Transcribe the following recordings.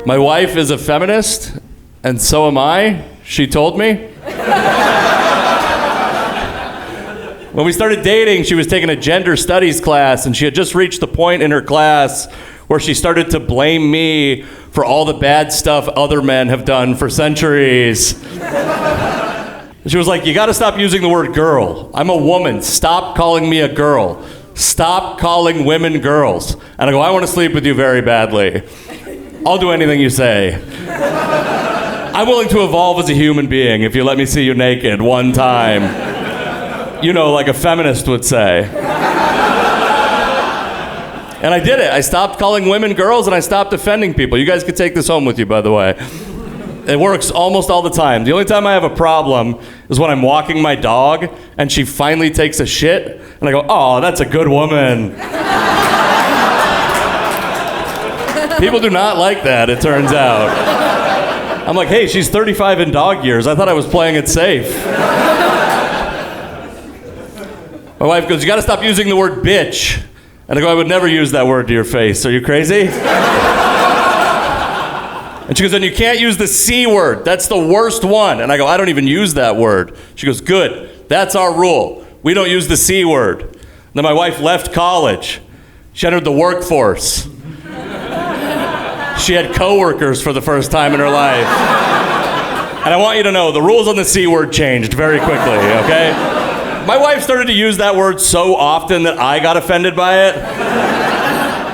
My wife is a feminist, and so am I, she told me. When we started dating, she was taking a gender studies class, and she had just reached the point in her class where she started to blame me for all the bad stuff other men have done for centuries. She was like, you gotta stop using the word girl. I'm a woman. Stop calling me a girl. Stop calling women girls. And I go, I want to sleep with you very badly. I'll do anything you say. I'm willing to evolve as a human being if you let me see you naked one time. You know, like a feminist would say. And I did it. I stopped calling women girls and I stopped offending people. You guys could take this home with you, by the way. It works almost all the time. The only time I have a problem is when I'm walking my dog and she finally takes a shit and I go, oh, that's a good woman. People do not like that, it turns out. I'm like, hey, she's 35 in dog years. I thought I was playing it safe. My wife goes, you gotta stop using the word bitch. And I go, I would never use that word to your face. Are you crazy? And she goes, and you can't use the C word. That's the worst one. And I go, I don't even use that word. She goes, good. That's our rule. We don't use the C word. And then my wife left college. She entered the workforce. She had coworkers for the first time in her life. And I want you to know, the rules on the C word changed very quickly, okay? My wife started to use that word so often that I got offended by it.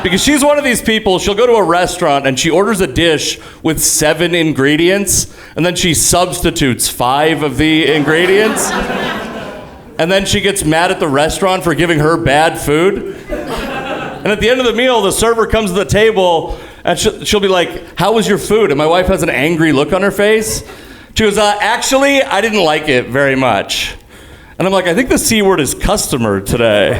Because she's one of these people, she'll go to a restaurant and she orders a dish with 7 ingredients, and then she substitutes 5 of the ingredients. And then she gets mad at the restaurant for giving her bad food. And at the end of the meal, the server comes to the table and she'll be like, how was your food? And my wife has an angry look on her face. She goes, actually, I didn't like it very much. And I'm like, I think the C word is customer today.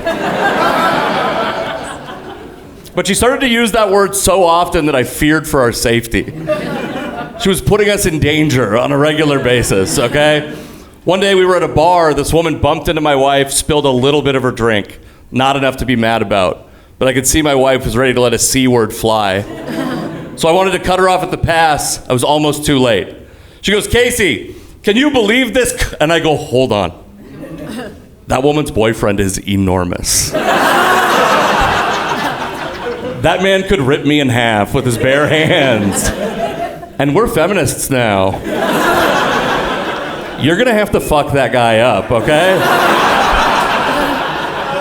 But she started to use that word so often that I feared for our safety. She was putting us in danger on a regular basis, okay? One day we were at a bar, this woman bumped into my wife, spilled a little bit of her drink. Not enough to be mad about. But I could see my wife was ready to let a C word fly. So I wanted to cut her off at the pass. I was almost too late. She goes, Casey, can you believe this? And I go, hold on. That woman's boyfriend is enormous. That man could rip me in half with his bare hands. And we're feminists now. You're gonna have to fuck that guy up, okay?